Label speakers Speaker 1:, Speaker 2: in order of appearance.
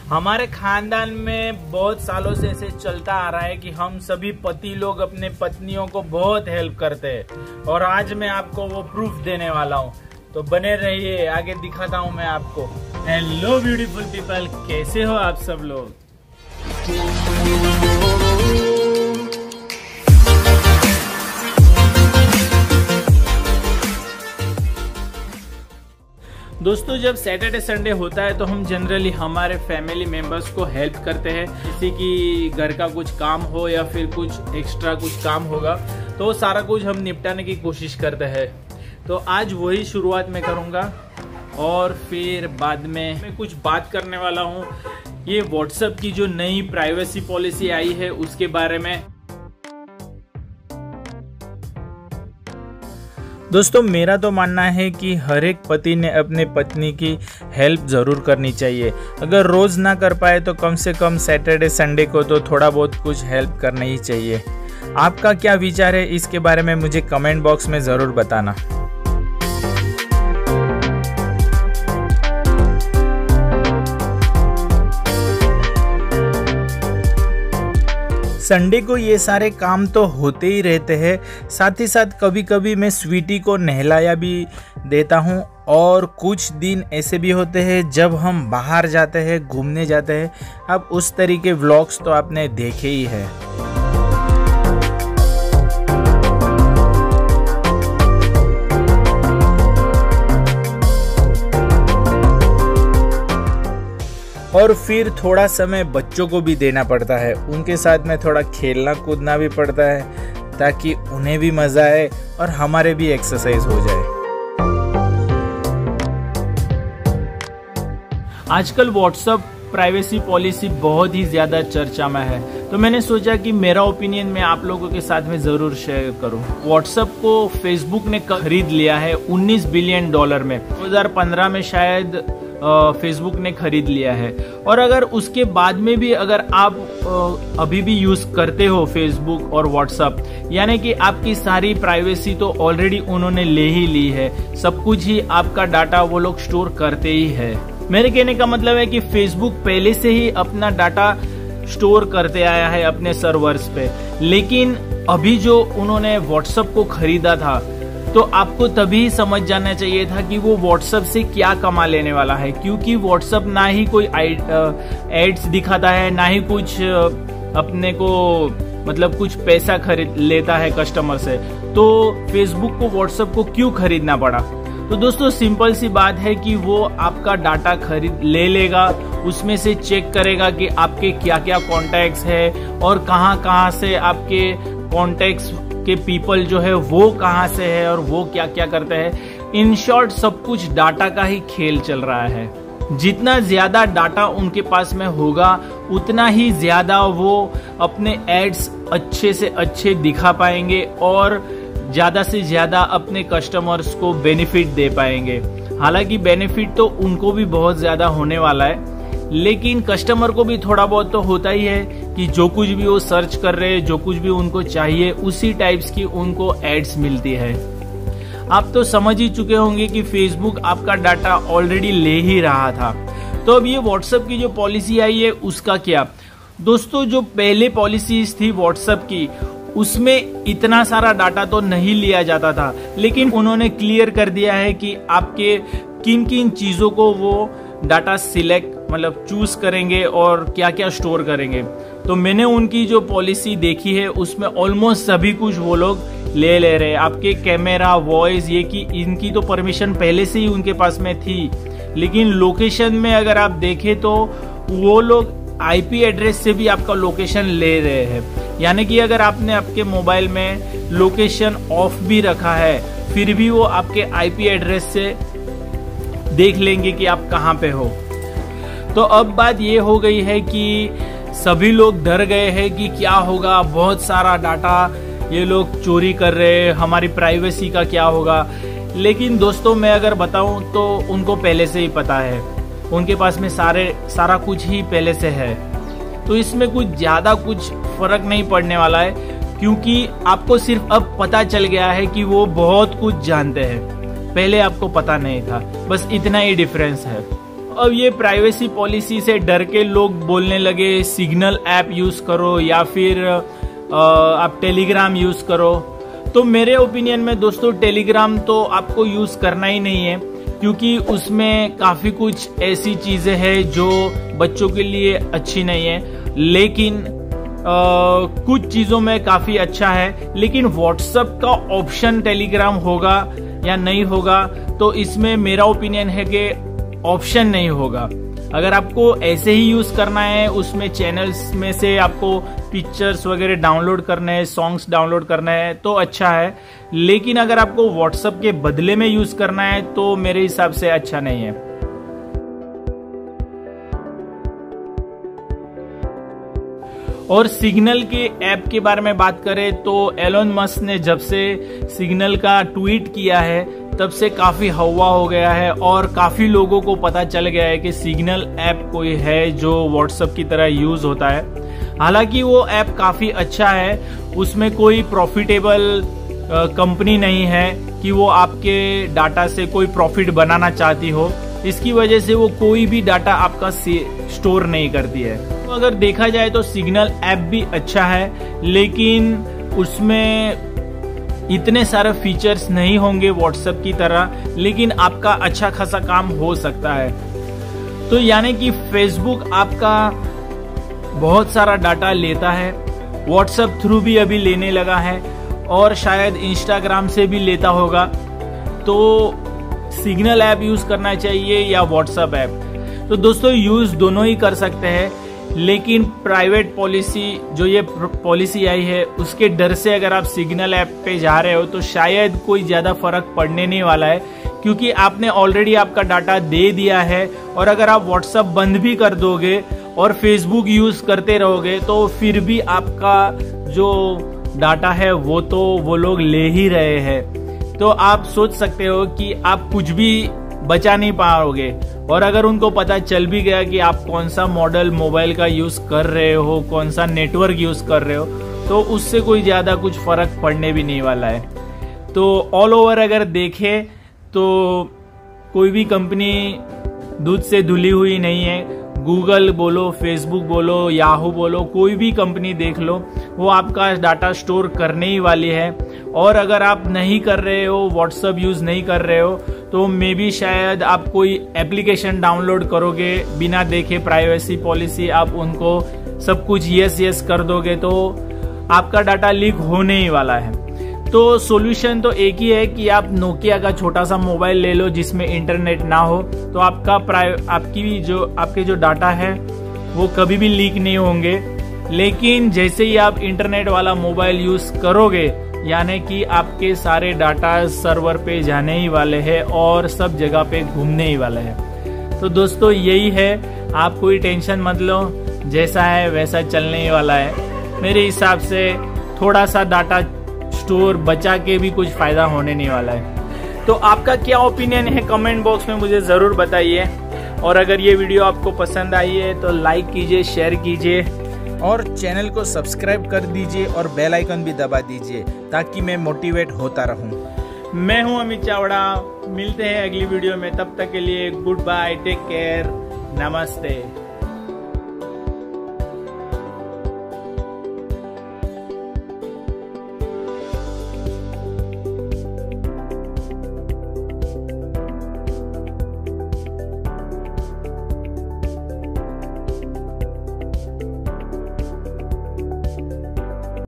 Speaker 1: हमारे खानदान में बहुत सालों से ऐसे चलता आ रहा है कि हम सभी पति लोग अपने पत्नियों को बहुत हेल्प करते हैं और आज मैं आपको वो प्रूफ देने वाला हूँ। तो बने रहिए, आगे दिखाता हूँ मैं आपको। हेलो ब्यूटीफुल पीपल, कैसे हो आप सब लोग। दोस्तों, जब सैटरडे संडे होता है तो हम जनरली हमारे फैमिली मेंबर्स को हेल्प करते हैं। किसी की घर का कुछ काम हो या फिर कुछ एक्स्ट्रा कुछ काम होगा तो सारा कुछ हम निपटाने की कोशिश करते हैं। तो आज वही शुरुआत मैं करूँगा और फिर बाद में मैं कुछ बात करने वाला हूँ ये व्हाट्सएप की जो नई प्राइवेसी पॉलिसी आई है उसके बारे में। दोस्तों, मेरा तो मानना है कि हर एक पति ने अपने पत्नी की हेल्प ज़रूर करनी चाहिए। अगर रोज़ ना कर पाए तो कम से कम सैटरडे संडे को तो थोड़ा बहुत कुछ हेल्प करना ही चाहिए। आपका क्या विचार है इसके बारे में मुझे कमेंट बॉक्स में ज़रूर बताना। संडे को ये सारे काम तो होते ही रहते हैं, साथ ही साथ कभी कभी मैं स्वीटी को नहलाया भी देता हूँ और कुछ दिन ऐसे भी होते हैं जब हम बाहर जाते हैं, घूमने जाते हैं। अब उस तरह के व्लॉग्स तो आपने देखे ही है। और फिर थोड़ा समय बच्चों को भी देना पड़ता है, उनके साथ में थोड़ा खेलना कूदना भी पड़ता है ताकि उन्हें भी मज़ा आए और हमारे भी एक्सरसाइज हो जाए। आजकल व्हाट्सएप प्राइवेसी पॉलिसी बहुत ही ज़्यादा चर्चा में है, तो मैंने सोचा कि मेरा ओपिनियन मैं आप लोगों के साथ में ज़रूर शेयर करूं। व्हाट्सएप को फेसबुक ने खरीद लिया है $19 बिलियन में। 2015 में शायद फेसबुक ने खरीद लिया है। और अगर उसके बाद में भी अगर आप अभी भी यूज करते हो फेसबुक और व्हाट्सएप, यानी कि आपकी सारी प्राइवेसी तो ऑलरेडी उन्होंने ले ही ली है, सब कुछ ही आपका डाटा वो लोग स्टोर करते ही है। मेरे कहने का मतलब है कि फेसबुक पहले से ही अपना डाटा स्टोर करते आया है अपने सर्वर्स पे, लेकिन अभी जो उन्होंने व्हाट्सएप को खरीदा था तो आपको तभी समझ जाना चाहिए था कि वो व्हाट्सएप से क्या कमा लेने वाला है, क्योंकि व्हाट्सएप ना ही कोई एड्स दिखाता है, ना ही कुछ अपने को मतलब कुछ पैसा खरीद लेता है कस्टमर से। तो फेसबुक को व्हाट्सएप को क्यों खरीदना पड़ा? तो दोस्तों, सिंपल सी बात है कि वो आपका डाटा खरीद ले लेगा, उसमें से चेक करेगा कि आपके क्या क्या कॉन्टैक्ट्स है और कहाँ कहाँ से आपके कॉन्टैक्ट्स के पीपल जो है वो कहाँ से है और वो क्या क्या करते हैं। इन शॉर्ट सब कुछ डाटा का ही खेल चल रहा है। जितना ज्यादा डाटा उनके पास में होगा उतना ही ज्यादा वो अपने एड्स अच्छे से अच्छे दिखा पाएंगे और ज्यादा से ज्यादा अपने कस्टमर्स को बेनिफिट दे पाएंगे। हालांकि बेनिफिट तो उनको भी बहुत ज्यादा होने वाला है, लेकिन कस्टमर को भी थोड़ा बहुत तो होता ही है कि जो कुछ भी वो सर्च कर रहे हैं, जो कुछ भी उनको चाहिए उसी टाइप्स की उनको एड्स मिलती है। आप तो समझ ही चुके होंगे कि फेसबुक आपका डाटा ऑलरेडी ले ही रहा था। तो अब ये व्हाट्सएप की जो पॉलिसी आई है उसका क्या? दोस्तों, जो पहले पॉलिसीज थी व्हाट्सएप की उसमें इतना सारा डाटा तो नहीं लिया जाता था, लेकिन उन्होंने क्लियर कर दिया है कि आपके किन किन चीजों को वो डाटा सिलेक्ट मतलब चूज करेंगे और क्या क्या स्टोर करेंगे। तो मैंने उनकी जो पॉलिसी देखी है उसमें ऑलमोस्ट सभी कुछ वो लोग ले रहे हैं। आपके कैमरा, वॉइस, ये कि इनकी तो परमिशन पहले से ही उनके पास में थी, लेकिन लोकेशन में अगर आप देखें तो वो लोग आईपी एड्रेस से भी आपका लोकेशन ले रहे हैं। यानी कि अगर आपने आपके मोबाइल में लोकेशन ऑफ भी रखा है फिर भी वो आपके आईपी एड्रेस से देख लेंगे कि आप कहाँ पे हो। तो अब बात ये हो गई है कि सभी लोग डर गए हैं कि क्या होगा, बहुत सारा डाटा ये लोग चोरी कर रहे हैं, हमारी प्राइवेसी का क्या होगा। लेकिन दोस्तों, मैं अगर बताऊं तो उनको पहले से ही पता है, उनके पास में सारा कुछ ही पहले से है। तो इसमें कुछ ज्यादा कुछ फर्क नहीं पड़ने वाला है, क्योंकि आपको सिर्फ अब पता चल गया है कि वो बहुत कुछ जानते हैं, पहले आपको पता नहीं था। बस इतना ही डिफरेंस है। अब ये प्राइवेसी पॉलिसी से डर के लोग बोलने लगे सिग्नल ऐप यूज करो या फिर आप टेलीग्राम यूज करो। तो मेरे ओपिनियन में दोस्तों टेलीग्राम तो आपको यूज करना ही नहीं है, क्योंकि उसमें काफी कुछ ऐसी चीजें हैं जो बच्चों के लिए अच्छी नहीं है, लेकिन कुछ चीजों में काफी अच्छा है। लेकिन व्हाट्सएप का ऑप्शन टेलीग्राम होगा या नहीं होगा, तो इसमें मेरा ओपिनियन है कि ऑप्शन नहीं होगा। अगर आपको ऐसे ही यूज करना है, उसमें चैनल्स में से आपको पिक्चर्स वगैरह डाउनलोड करने हैं, सॉन्ग्स डाउनलोड करना है तो अच्छा है। लेकिन अगर आपको व्हाट्सएप के बदले में यूज करना है तो मेरे हिसाब से अच्छा नहीं है। और सिग्नल के ऐप के बारे में बात करें तो एलोन मस्क ने जब से सिग्नल का ट्वीट किया है तब से काफी हवा हो गया है और काफी लोगों को पता चल गया है कि सिग्नल ऐप कोई है जो व्हाट्सएप की तरह यूज होता है। हालांकि वो ऐप काफी अच्छा है, उसमें कोई प्रॉफिटेबल कंपनी नहीं है कि वो आपके डाटा से कोई प्रॉफिट बनाना चाहती हो, इसकी वजह से वो कोई भी डाटा आपका स्टोर नहीं करती है। तो अगर देखा जाए तो सिग्नल ऐप भी अच्छा है, लेकिन उसमें इतने सारे फीचर्स नहीं होंगे व्हाट्सएप की तरह, लेकिन आपका अच्छा खासा काम हो सकता है। तो यानी कि फेसबुक आपका बहुत सारा डाटा लेता है, व्हाट्सएप थ्रू भी अभी लेने लगा है और शायद इंस्टाग्राम से भी लेता होगा। तो सिग्नल ऐप यूज करना चाहिए या व्हाट्सएप ऐप? तो दोस्तों यूज दोनों ही कर सकते हैं, लेकिन प्राइवेट पॉलिसी जो ये पॉलिसी आई है उसके डर से अगर आप सिग्नल ऐप पे जा रहे हो तो शायद कोई ज्यादा फर्क पड़ने नहीं वाला है, क्योंकि आपने ऑलरेडी आपका डाटा दे दिया है। और अगर आप व्हाट्सएप बंद भी कर दोगे और फेसबुक यूज करते रहोगे तो फिर भी आपका जो डाटा है वो लोग ले ही रहे हैं। तो आप सोच सकते हो कि आप कुछ भी बचा नहीं पाओगे। और अगर उनको पता चल भी गया कि आप कौन सा मॉडल मोबाइल का यूज कर रहे हो, कौन सा नेटवर्क यूज कर रहे हो, तो उससे कोई ज्यादा कुछ फर्क पड़ने भी नहीं वाला है। तो ऑल ओवर अगर देखें तो कोई भी कंपनी दूध से धुली हुई नहीं है। गूगल बोलो, फेसबुक बोलो, याहू बोलो, कोई भी कंपनी देख लो, वो आपका डाटा स्टोर करने ही वाली है। और अगर आप नहीं कर रहे हो, व्हाट्सएप यूज नहीं कर रहे हो, तो मे बी शायद आप कोई एप्लीकेशन डाउनलोड करोगे बिना देखे प्राइवेसी पॉलिसी, आप उनको सब कुछ यस कर दोगे तो आपका डाटा लीक होने ही वाला है। तो सॉल्यूशन तो एक ही है कि आप नोकिया का छोटा सा मोबाइल ले लो जिसमें इंटरनेट ना हो, तो आपके जो डाटा है वो कभी भी लीक नहीं होंगे। लेकिन जैसे ही आप इंटरनेट वाला मोबाइल यूज करोगे, यानी कि आपके सारे डाटा सर्वर पे जाने ही वाले हैं और सब जगह पे घूमने ही वाले हैं। तो दोस्तों यही है, आप कोई टेंशन मत लो, जैसा है वैसा चलने ही वाला है। मेरे हिसाब से थोड़ा सा डाटा स्टोर बचा के भी कुछ फायदा होने नहीं वाला है। तो आपका क्या ओपिनियन है कमेंट बॉक्स में मुझे जरूर बताइए। और अगर ये वीडियो आपको पसंद आई है तो लाइक कीजिए, शेयर कीजिए
Speaker 2: और चैनल को सब्सक्राइब कर दीजिए और बेल आइकन भी दबा दीजिए ताकि मैं मोटिवेट होता रहूं।
Speaker 1: मैं हूं अमित चावड़ा, मिलते हैं अगली वीडियो में, तब तक के लिए गुड बाय, टेक केयर, नमस्ते।